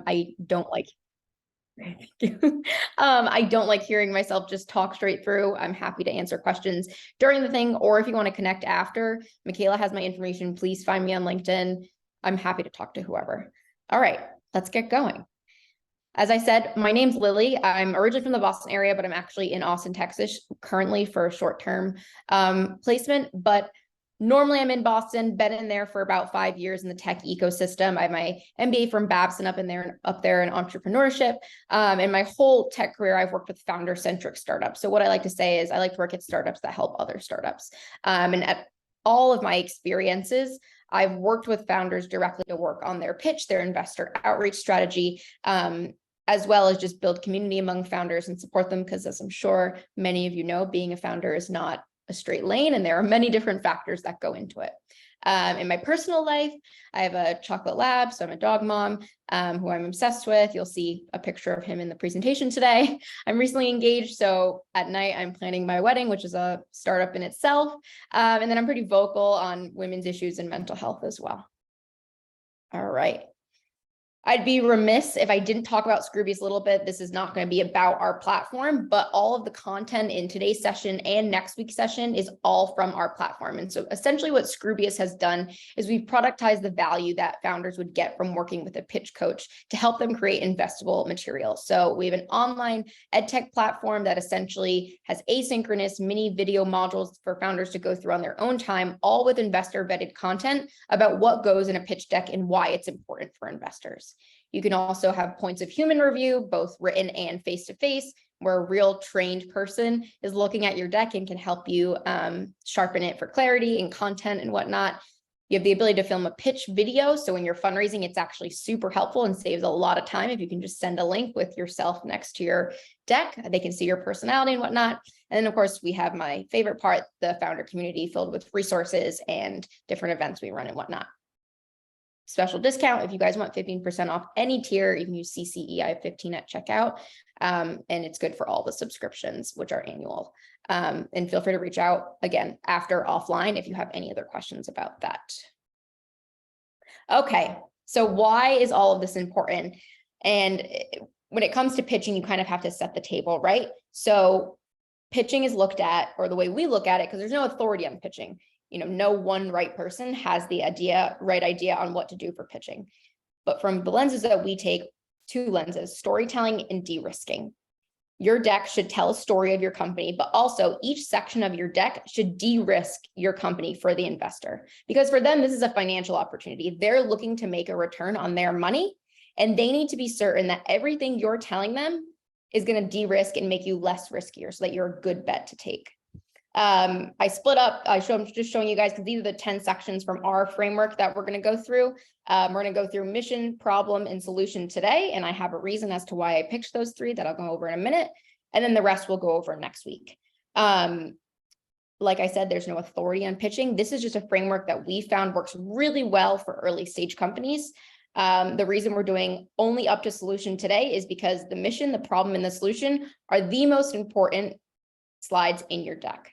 I don't like I don't like hearing myself just talk straight through. I'm happy to answer questions during the thing, or if you want to connect after, Michaela has my information. Please find me on LinkedIn. I'm happy to talk to whoever. All right, let's get going. As I said, my name's Lily. I'm originally from the Boston area, but I'm actually in Austin, Texas, currently for a short-term placement. But normally I'm in Boston, been in there for about 5 years in the tech ecosystem. I have my MBA from Babson up there in entrepreneurship. And my whole tech career, I've worked with founder-centric startups. So what I like to say is I like to work at startups that help other startups. And at all of my experiences, I've worked with founders directly to work on their pitch, their investor outreach strategy, as well as just build community among founders and support them. Because as I'm sure many of you know, being a founder is not a straight lane, and there are many different factors that go into it. In my personal life, I have a chocolate lab, so I'm a dog mom who I'm obsessed with. You'll see a picture of him in the presentation today. I'm recently engaged, so at night I'm planning my wedding, which is a startup in itself. And then I'm pretty vocal on women's issues and mental health as well. All right. I'd be remiss if I didn't talk about Scroobious a little bit. This is not going to be about our platform, but all of the content in today's session and next week's session is all from our platform. And so essentially what Scroobious has done is we've productized the value that founders would get from working with a pitch coach to help them create investable material. So we have an online edtech platform that essentially has asynchronous mini video modules for founders to go through on their own time, all with investor vetted content about what goes in a pitch deck and why it's important for investors. You can also have points of human review, both written and face-to-face, where a real trained person is looking at your deck and can help you sharpen it for clarity and content and whatnot. You have the ability to film a pitch video. So when you're fundraising, it's actually super helpful and saves a lot of time if you can just send a link with yourself next to your deck. They can see your personality and whatnot. And then, of course, we have my favorite part, the founder community filled with resources and different events we run and whatnot. Special discount if you guys want 15% off any tier. You can use CCEI 15 at checkout, and it's good for all the subscriptions, which are annual. And feel free to reach out again after offline if you have any other questions about that. Okay, so why is all of this important? And when it comes to pitching, you kind of have to set the table, right? So pitching is looked at, or the way we look at it, because there's no authority on pitching. No one right person has the right idea on what to do for pitching. But from the lenses that we take, two lenses, storytelling and de-risking. Your deck should tell a story of your company, but also each section of your deck should de-risk your company for the investor. Because for them, this is a financial opportunity. They're looking to make a return on their money, and they need to be certain that everything you're telling them is going to de-risk and make you less riskier so that you're a good bet to take. I split up, I'm just showing you guys because these are the 10 sections from our framework that we're going to go through. We're going to go through mission, problem, and solution today. And I have a reason as to why I picked those three that I'll go over in a minute. And then the rest we'll go over next week. Like I said, there's no authority on pitching. This is just a framework that we found works really well for early stage companies. The reason we're doing only up to solution today is because the mission, the problem, and the solution are the most important slides in your deck.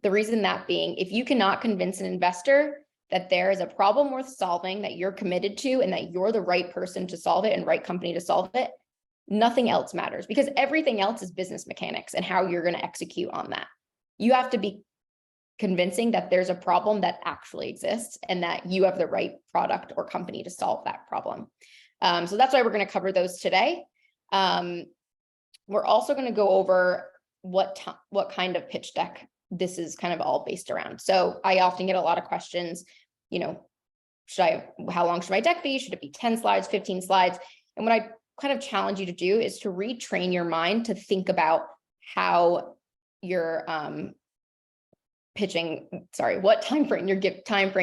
The reason that being, if you cannot convince an investor that there is a problem worth solving, that you're committed to, and that you're the right person to solve it and right company to solve it, nothing else matters, because everything else is business mechanics and how you're going to execute on that. You have to be convincing that there's a problem that actually exists and that you have the right product or company to solve that problem. So that's why we're going to cover those today. We're also going to go over what kind of pitch deck this is kind of all based around. So I often get a lot of questions, how long should my deck be? Should it be 10 slides, 15 slides? And what I kind of challenge you to do is to retrain your mind to think about how you're pitching, what time frame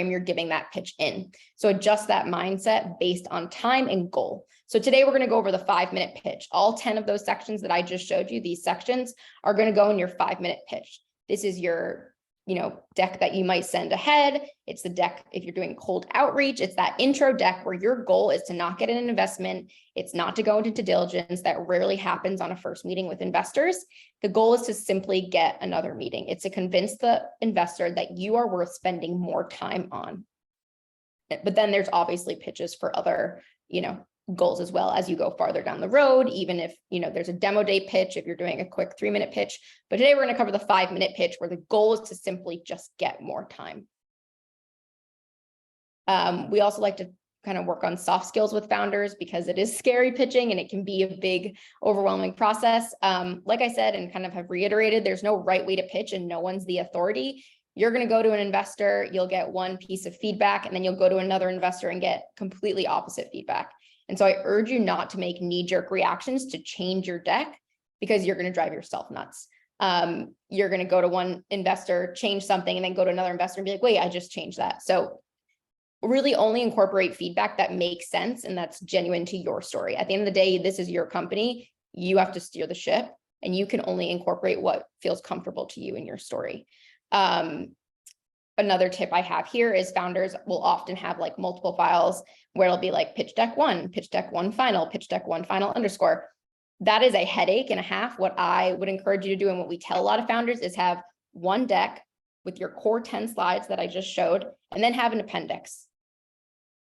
you're giving that pitch in. So adjust that mindset based on time and goal. So today we're going to go over the 5-minute pitch. All 10 of those sections that I just showed you, these sections are going to go in your 5-minute pitch. This is your, deck that you might send ahead. It's the deck if you're doing cold outreach. It's that intro deck where your goal is to not get an investment. It's not to go into due diligence. That rarely happens on a first meeting with investors. The goal is to simply get another meeting. It's to convince the investor that you are worth spending more time on. But then there's obviously pitches for other, goals as well as you go farther down the road, even if, there's a demo day pitch, if you're doing a quick 3-minute pitch. But today we're going to cover the 5-minute pitch, where the goal is to simply just get more time. We also like to kind of work on soft skills with founders, because it is scary pitching and it can be a big, overwhelming process. Like I said, and kind of have reiterated, there's no right way to pitch and no one's the authority. You're going to go to an investor, you'll get one piece of feedback, and then you'll go to another investor and get completely opposite feedback. And so I urge you not to make knee-jerk reactions to change your deck, because you're going to drive yourself nuts. You're going to go to one investor, change something, and then go to another investor and be like, wait, I just changed that. So really only incorporate feedback that makes sense and that's genuine to your story. At the end of the day, this is your company. You have to steer the ship, and you can only incorporate what feels comfortable to you in your story. Another tip I have here is founders will often have like multiple files where it'll be like pitch deck 1, pitch deck 1 final, pitch deck 1 final underscore. That is a headache and a half. What I would encourage you to do, and what we tell a lot of founders, is have one deck with your core 10 slides that I just showed, and then have an appendix.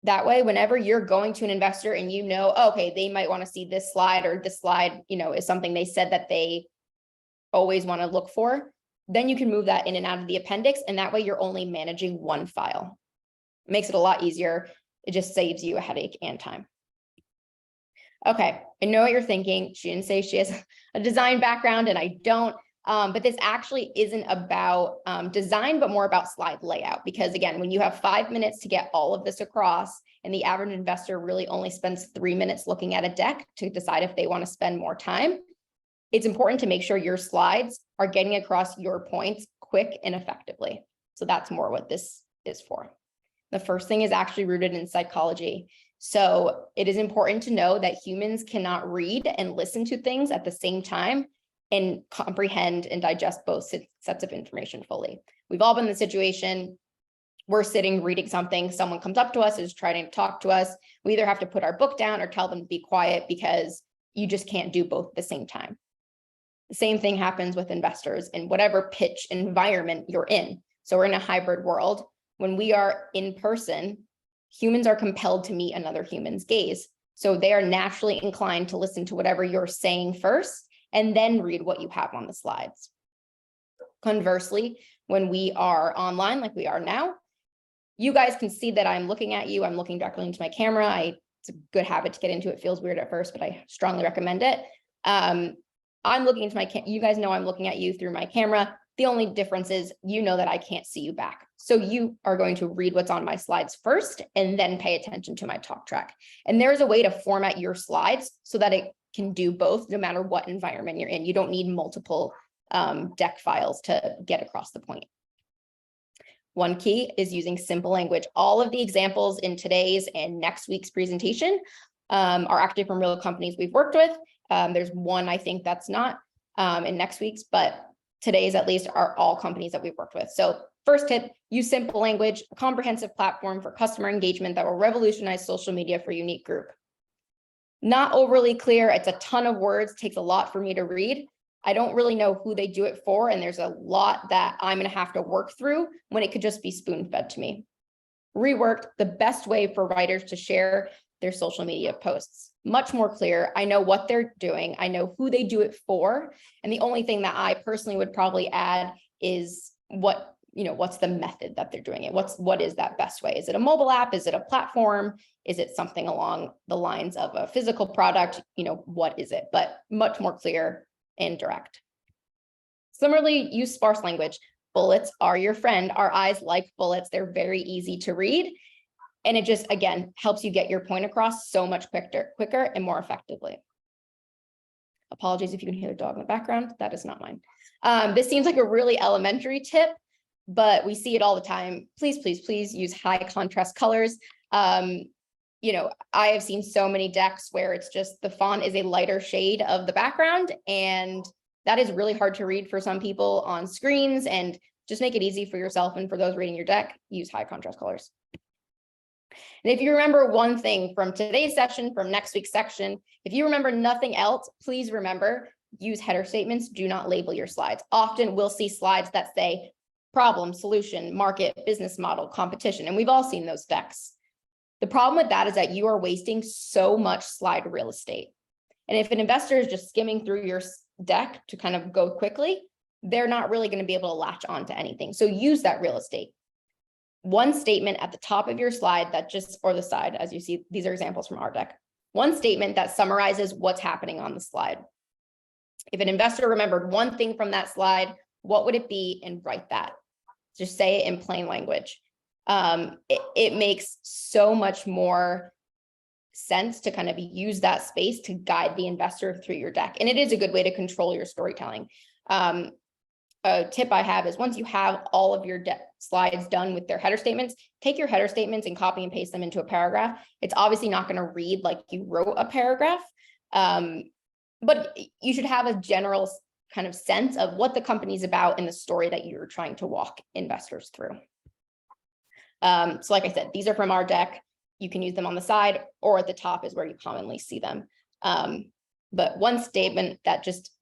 That way, whenever you're going to an investor and okay, they might want to see this slide, or this slide, is something they said that they always want to look for, then you can move that in and out of the appendix. And that way you're only managing one file. It makes it a lot easier. It just saves you a headache and time. Okay, I know what you're thinking. She didn't say she has a design background, and I don't. But this actually isn't about design, but more about slide layout. Because again, when you have 5 minutes to get all of this across, and the average investor really only spends 3 minutes looking at a deck to decide if they want to spend more time, it's important to make sure your slides are getting across your points quick and effectively. So that's more what this is for. The first thing is actually rooted in psychology. So it is important to know that humans cannot read and listen to things at the same time and comprehend and digest both sets of information fully. We've all been in the situation, we're sitting reading something, someone comes up to us, is trying to talk to us. We either have to put our book down or tell them to be quiet, because you just can't do both at the same time. The same thing happens with investors in whatever pitch environment you're in. So we're in a hybrid world. When we are in person, humans are compelled to meet another human's gaze. So they are naturally inclined to listen to whatever you're saying first, and then read what you have on the slides. Conversely, when we are online, like we are now, you guys can see that I'm looking at you. I'm looking directly into my camera. It's a good habit to get into. It feels weird at first, but I strongly recommend it. I'm looking into you guys know I'm looking at you through my camera. The only difference is that I can't see you back. So you are going to read what's on my slides first, and then pay attention to my talk track. And there's a way to format your slides so that it can do both, no matter what environment you're in. You don't need multiple deck files to get across the point. One key is using simple language. All of the examples in today's and next week's presentation are actually from real companies we've worked with. There's one, I think, that's not in next week's, but today's at least are all companies that we've worked with. So first tip, use simple language, a comprehensive platform for customer engagement that will revolutionize social media for a unique group. Not overly clear. It's a ton of words, takes a lot for me to read. I don't really know who they do it for, and there's a lot that I'm going to have to work through when it could just be spoon-fed to me. Reworked, the best way for writers to share their social media posts. Much more clear. I know what they're doing. I know who they do it for. And the only thing that I personally would probably add is what's the method that they're doing it? What is that best way? Is it a mobile app? Is it a platform? Is it something along the lines of a physical product? What is it? But much more clear and direct. Similarly, use sparse language. Bullets are your friend. Our eyes like bullets. They're very easy to read. And it just, again, helps you get your point across so much quicker and more effectively. Apologies if you can hear the dog in the background. That is not mine. This seems like a really elementary tip, but we see it all the time. Please, please, please use high contrast colors. I have seen so many decks where it's just the font is a lighter shade of the background, and that is really hard to read for some people on screens. And just make it easy for yourself and for those reading your deck, use high contrast colors. And if you remember one thing from today's session, from next week's section, if you remember nothing else, please remember, use header statements. Do not label your slides. Often we'll see slides that say problem, solution, market, business model, competition, and we've all seen those decks. The problem with that is that you are wasting so much slide real estate. And if an investor is just skimming through your deck to kind of go quickly, they're not really going to be able to latch on to anything. So use that real estate. One statement at the top of your slide that just, or the side, as you see, these are examples from our deck. One statement that summarizes what's happening on the slide. If an investor remembered one thing from that slide, what would it be? And write that. Just say it in plain language. It makes so much more sense to kind of use that space to guide the investor through your deck. And it is a good way to control your storytelling. A tip I have is once you have all of your slides done with their header statements, take your header statements and copy and paste them into a paragraph. It's obviously not going to read like you wrote a paragraph, but you should have a general kind of sense of what the company's about and the story that you're trying to walk investors through. So like I said, these are from our deck. You can use them on the side or at the top is where you commonly see them. But one statement that just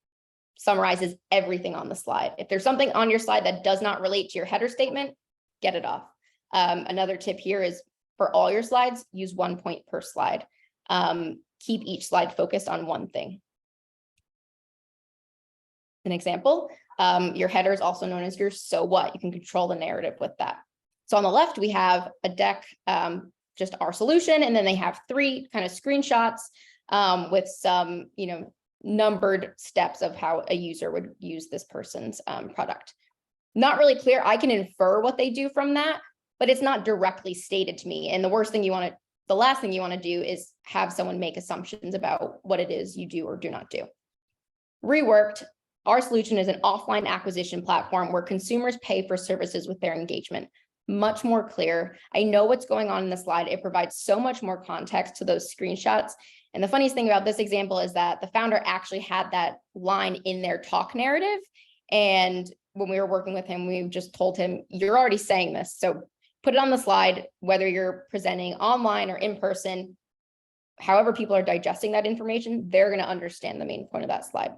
summarizes everything on the slide. If there's something on your slide that does not relate to your header statement, get it off. Another tip here is for all your slides, use 1 point per slide. Keep each slide focused on one thing. An example, your header is also known as your so what. You can control the narrative with that. So on the left, we have a deck, just our solution, and then they have 3 kind of screenshots with some, numbered steps of how a user would use this person's product. Not really clear. I can infer what they do from that, but it's not directly stated to me. And the last thing you want to do is have someone make assumptions about what it is you do or do not do. Reworked, our solution is an offline acquisition platform where consumers pay for services with their engagement. Much more clear. I know what's going on in the slide. It provides so much more context to those screenshots. And the funniest thing about this example is that the founder actually had that line in their talk narrative. And when we were working with him, we just told him, you're already saying this. So put it on the slide, whether you're presenting online or in person, however people are digesting that information, they're going to understand the main point of that slide.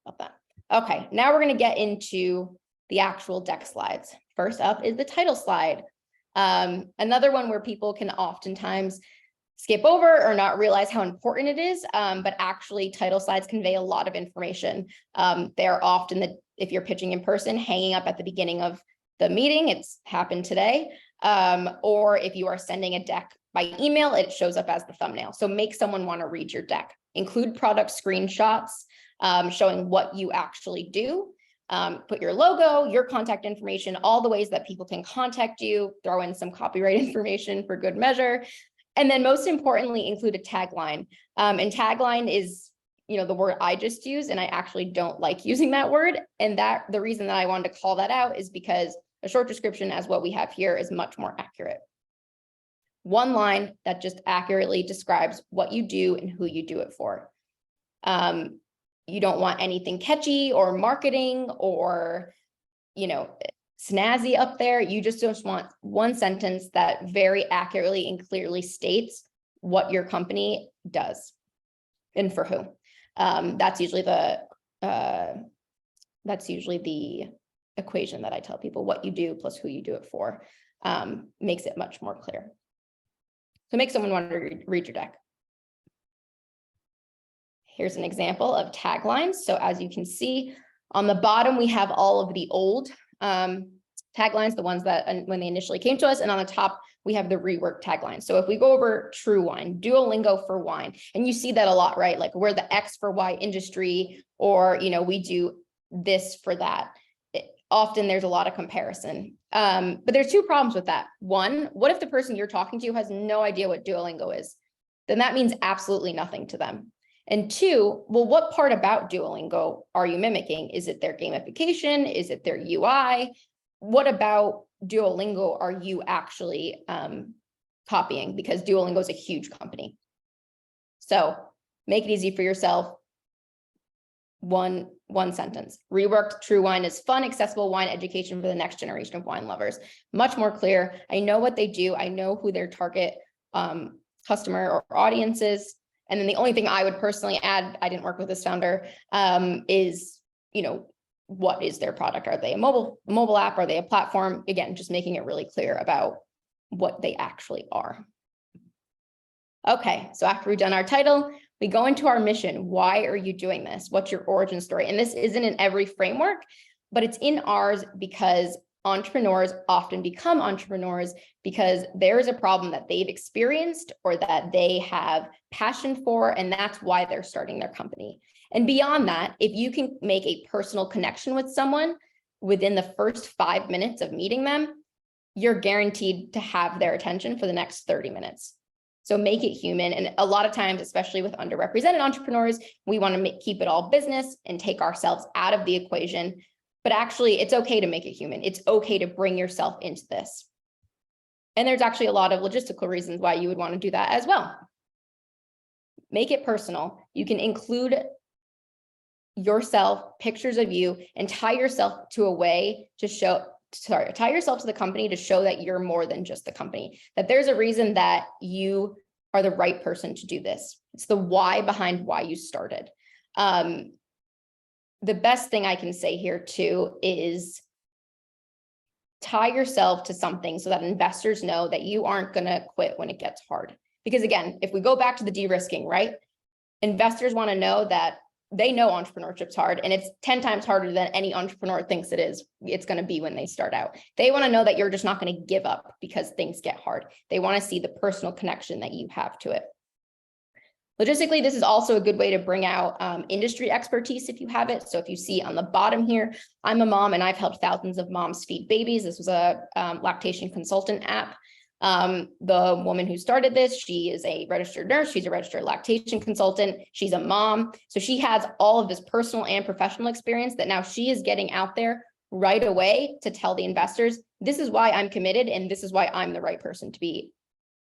About that. Okay, now we're going to get into the actual deck slides. First up is the title slide. Another one where people can oftentimes skip over or not realize how important it is, but actually title slides convey a lot of information. They're often, if you're pitching in person, hanging up at the beginning of the meeting. It's happened today. Or if you are sending a deck by email, it shows up as the thumbnail. So make someone want to read your deck. Include product screenshots showing what you actually do. Put your logo, your contact information, all the ways that people can contact you, throw in some copyright information for good measure. And then most importantly, include a tagline. And tagline is, the word I just used, and I actually don't like using that word. And the reason that I wanted to call that out is because a short description, as what we have here, is much more accurate. One line that just accurately describes what you do and who you do it for. You don't want anything catchy or marketing or, snazzy up there. You just want one sentence that very accurately and clearly states what your company does and for who. That's usually the equation that I tell people. What you do plus who you do it for makes it much more clear. So make someone want to read your deck. Here's an example of taglines. So as you can see, on the bottom, we have all of the old taglines, the ones that when they initially came to us. And on the top, we have the reworked taglines. So if we go over True Wine, Duolingo for wine, and you see that a lot, right? Like we're the X for Y industry, or, we do this for that. Often there's a lot of comparison. But there's 2 problems with that. One, what if the person you're talking to has no idea what Duolingo is? Then that means absolutely nothing to them. And 2, well, what part about Duolingo are you mimicking? Is it their gamification? Is it their UI? What about Duolingo are you actually copying? Because Duolingo is a huge company. So make it easy for yourself. One sentence. Reworked True Wine is fun, accessible wine education for the next generation of wine lovers. Much more clear. I know what they do. I know who their target customer or audience is. And then the only thing I would personally add, I didn't work with this founder, is, what is their product? Are they a mobile app? Are they a platform? Again, just making it really clear about what they actually are. Okay, so after we've done our title, we go into our mission. Why are you doing this? What's your origin story? And this isn't in every framework, but it's in ours because entrepreneurs often become entrepreneurs because there is a problem that they've experienced or that they have passion for, and that's why they're starting their company. And beyond that, if you can make a personal connection with someone within the first 5 minutes of meeting them, you're guaranteed to have their attention for the next 30 minutes. So make it human. And a lot of times, especially with underrepresented entrepreneurs, we want to keep it all business and take ourselves out of the equation. But actually, it's okay to make it human. It's okay to bring yourself into this. And there's actually a lot of logistical reasons why you would want to do that as well. Make it personal. You can include yourself, pictures of you, and tie yourself to a way to show, tie yourself to the company to show that you're more than just the company, that there's a reason that you are the right person to do this. It's the why behind why you started. The best thing I can say here too is tie yourself to something so that investors know that you aren't going to quit when it gets hard. Because again, if we go back to the de-risking, right? Investors want to know that they know entrepreneurship's hard, and it's 10 times harder than any entrepreneur thinks it is. It's going to be when they start out. They want to know that you're just not going to give up because things get hard. They want to see the personal connection that you have to it. Logistically, this is also a good way to bring out industry expertise if you have it. So if you see on the bottom here, I'm a mom and I've helped thousands of moms feed babies. This was a lactation consultant app. The woman who started this, she is a registered nurse. She's a registered lactation consultant. She's a mom. So she has all of this personal and professional experience that now she is getting out there right away to tell the investors, this is why I'm committed and this is why I'm the right person to be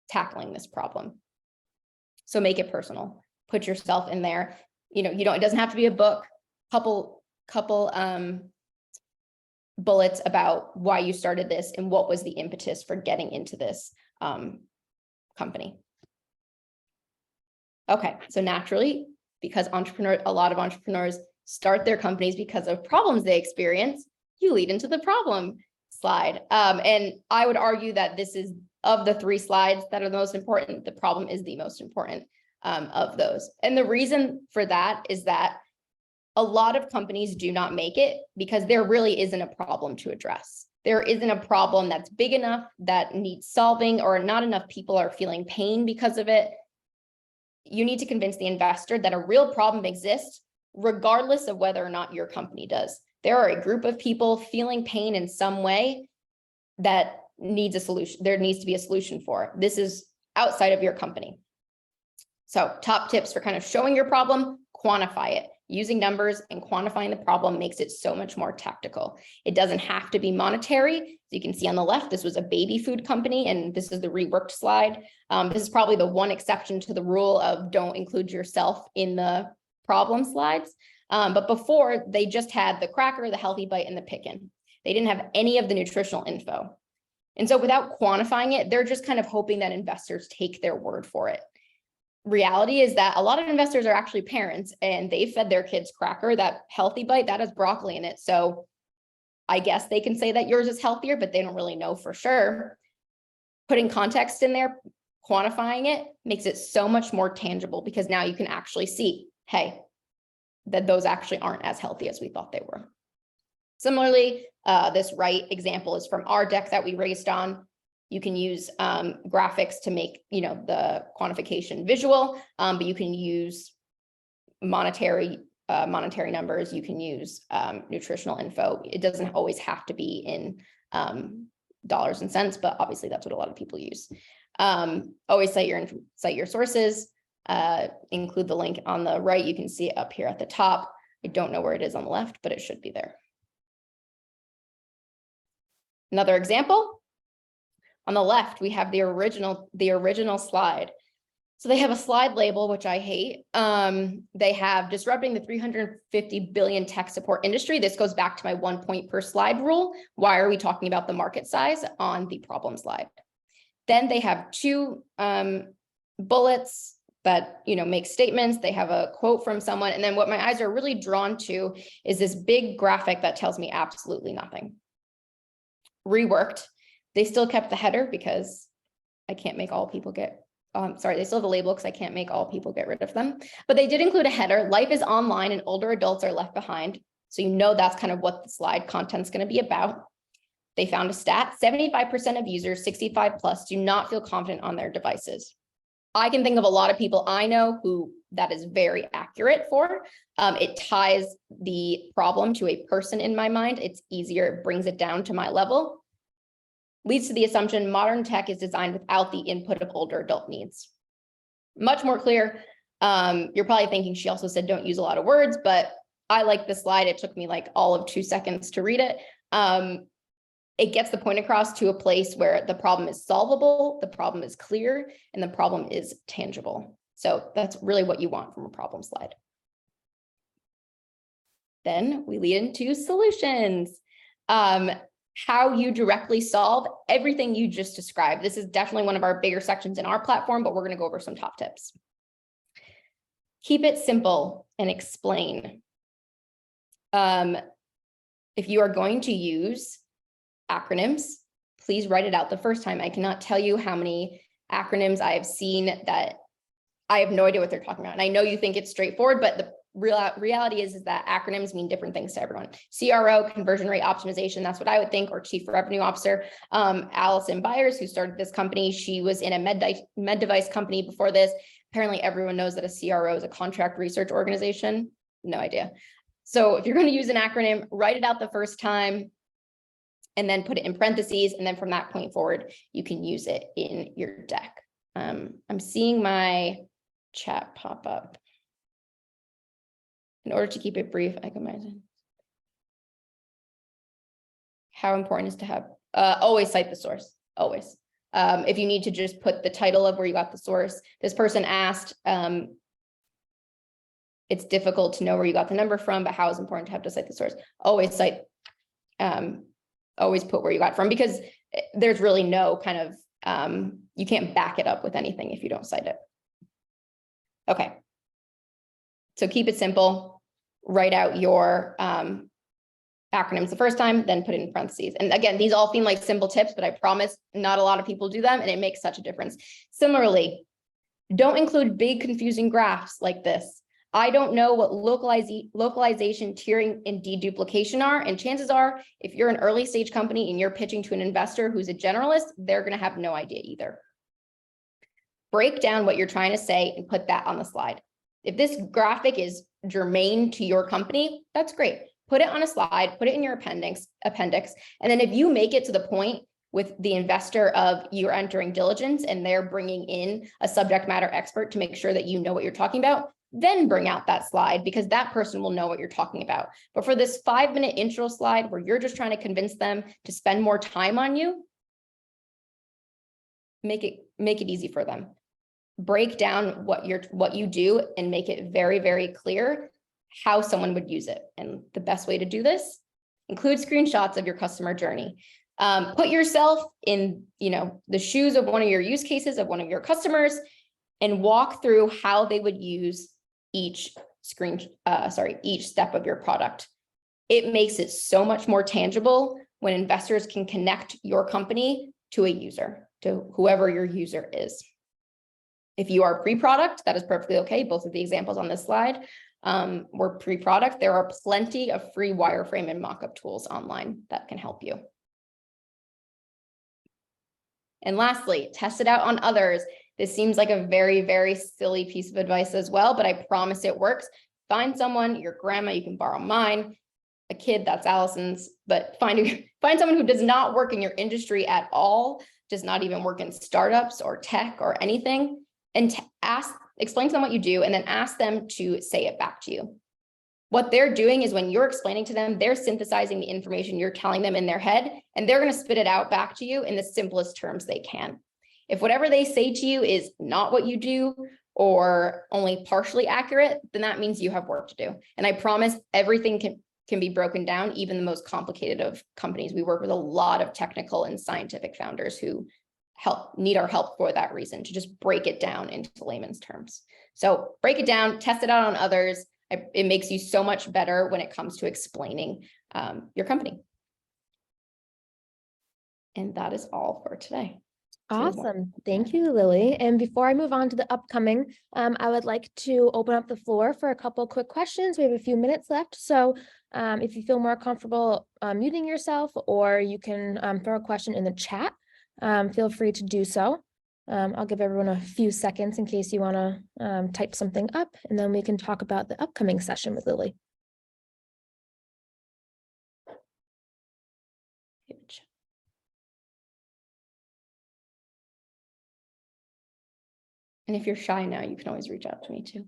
tackling this problem. So make it personal, put yourself in there. It doesn't have to be a book, couple bullets about why you started this and what was the impetus for getting into this company. Okay, so naturally, because a lot of entrepreneurs start their companies because of problems they experience, you lead into the problem slide. And I would argue that this is, of the 3 slides that are the most important, the problem is the most important of those. And the reason for that is that a lot of companies do not make it because there really isn't a problem to address. There isn't a problem that's big enough that needs solving, or not enough people are feeling pain because of it. You need to convince the investor that a real problem exists, regardless of whether or not your company does. There are a group of people feeling pain in some way that needs a solution. There needs to be a solution for. This is outside of your company. So top tips for kind of showing your problem: quantify it. Using numbers and quantifying the problem makes it so much more tactical. It doesn't have to be monetary. As you can see on the left, this was a baby food company, and this is the reworked slide. This is probably the one exception to the rule of don't include yourself in the problem slides. But before, they just had the cracker, the healthy bite, and the pick-in. They didn't have any of the nutritional info. And so without quantifying it, they're just kind of hoping that investors take their word for it. Reality is that a lot of investors are actually parents, and they fed their kids cracker. That healthy bite, that has broccoli in it. So I guess they can say that yours is healthier, but they don't really know for sure. Putting context in there, quantifying it makes it so much more tangible, because now you can actually see, hey, that those actually aren't as healthy as we thought they were. Similarly, this right example is from our deck that we raised on. You can use graphics to make the quantification visual, but you can use monetary numbers. You can use nutritional info. It doesn't always have to be in dollars and cents, but obviously that's what a lot of people use. Always cite your sources. Include the link on the right. You can see it up here at the top. I don't know where it is on the left, but it should be there. Another example. On the left, we have the original slide. So they have a slide label, which I hate. They have disrupting the 350 billion tech support industry. This goes back to my 1 point per slide rule. Why are we talking about the market size on the problem slide? Then they have 2 bullets that, make statements. They have a quote from someone. And then what my eyes are really drawn to is this big graphic that tells me absolutely nothing. Reworked. They still kept the header because I can't make all people get, they still have the label because I can't make all people get rid of them. But they did include a header. Life is online and older adults are left behind. So that's kind of what the slide content's going to be about. They found a stat, 75% of users 65 plus do not feel confident on their devices. I can think of a lot of people I know who that is very accurate for. It ties the problem to a person in my mind. It's easier, it brings it down to my level. Leads to the assumption modern tech is designed without the input of older adult needs. Much more clear. You're probably thinking she also said don't use a lot of words, but I like the slide. It took me like all of 2 seconds to read it. It gets the point across to a place where the problem is solvable, the problem is clear, and the problem is tangible. So that's really what you want from a problem slide. Then we lead into solutions. How you directly solve everything you just described. This is definitely one of our bigger sections in our platform, but we're going to go over some top tips. Keep it simple and explain. If you are going to use acronyms, please write it out the first time. I cannot tell you how many acronyms I have seen that I have no idea what they're talking about. And I know you think it's straightforward, but the reality is that acronyms mean different things to everyone. CRO, conversion rate optimization, that's what I would think, or chief revenue officer. Allison Byers, who started this company, she was in a med device company before this. Apparently everyone knows that a CRO is a contract research organization. No idea. So if you're going to use an acronym, write it out the first time and then put it in parentheses. And then from that point forward, you can use it in your deck. I'm seeing my chat pop up. In order to keep it brief, I can imagine. How important is to have, always cite the source, always. If you need to just put the title of where you got the source. This person asked, it's difficult to know where you got the number from, but how is important to have to cite the source? Always cite, always put where you got it from, because there's really no kind of, you can't back it up with anything if you don't cite it. Okay. So keep it simple, write out your acronyms the first time, then put it in parentheses. And again, these all seem like simple tips, but I promise not a lot of people do them, and it makes such a difference. Similarly, don't include big confusing graphs like this. I don't know what localization, tiering, and deduplication are. And chances are, if you're an early stage company and you're pitching to an investor who's a generalist, they're going to have no idea either. Break down what you're trying to say and put that on the slide. If this graphic is germane to your company, that's great. Put it on a slide, put it in your appendix. And then if you make it to the point with the investor of you're entering diligence and they're bringing in a subject matter expert to make sure that you know what you're talking about, then bring out that slide, because that person will know what you're talking about. But for this 5-minute intro slide where you're just trying to convince them to spend more time on you, make it easy for them. Break down what you do and make it very, very clear how someone would use it. And the best way to do this, include screenshots of your customer journey. Put yourself in, the shoes of one of your use cases of one of your customers and walk through how they would use each step of your product. It makes it so much more tangible when investors can connect your company to a user, to whoever your user is. If you are pre-product, that is perfectly okay. Both of the examples on this slide were pre-product. There are plenty of free wireframe and mockup tools online that can help you. And lastly, test it out on others. This seems like a very, very silly piece of advice as well, but I promise it works. Find someone, your grandma, you can borrow mine, a kid, that's Allison's, but find someone who does not work in your industry at all, does not even work in startups or tech or anything, and explain to them what you do, and then ask them to say it back to you. What they're doing is when you're explaining to them, they're synthesizing the information you're telling them in their head, and they're going to spit it out back to you in the simplest terms they can. If whatever they say to you is not what you do or only partially accurate, then that means you have work to do. And I promise everything can be broken down, even the most complicated of companies. We work with a lot of technical and scientific founders who need our help for that reason, to just break it down into layman's terms. So break it down, test it out on others. It makes you so much better when it comes to explaining your company. And that is all for today. Awesome. Thank you, Lily. And before I move on to the upcoming, I would like to open up the floor for a couple quick questions. We have a few minutes left. So if you feel more comfortable muting yourself, or you can throw a question in the chat, feel free to do so. I'll give everyone a few seconds in case you want to type something up, and then we can talk about the upcoming session with Lily. And if you're shy now, you can always reach out to me too.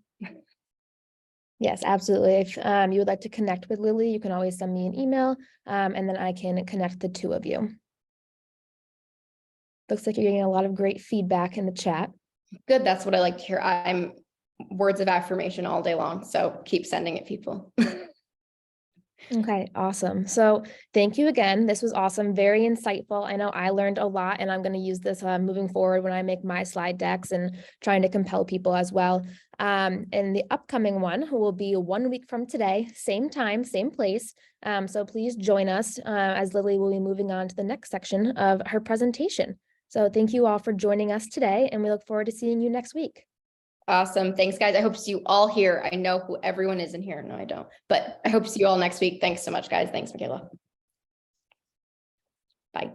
Yes, absolutely. If you would like to connect with Lily, you can always send me an email, and then I can connect the two of you. Looks like you're getting a lot of great feedback in the chat. Good. That's what I like to hear. I'm words of affirmation all day long. So keep sending it, people. Okay, awesome. So thank you again. This was awesome. Very insightful. I know I learned a lot, and I'm going to use this moving forward when I make my slide decks and trying to compel people as well. And the upcoming one will be 1 week from today, same time, same place. So please join us as Lily will be moving on to the next section of her presentation. So thank you all for joining us today, and we look forward to seeing you next week. Awesome. Thanks, guys. I hope to see you all here. I know who everyone is in here. No, I don't. But I hope to see you all next week. Thanks so much, guys. Thanks, Michaela. Bye.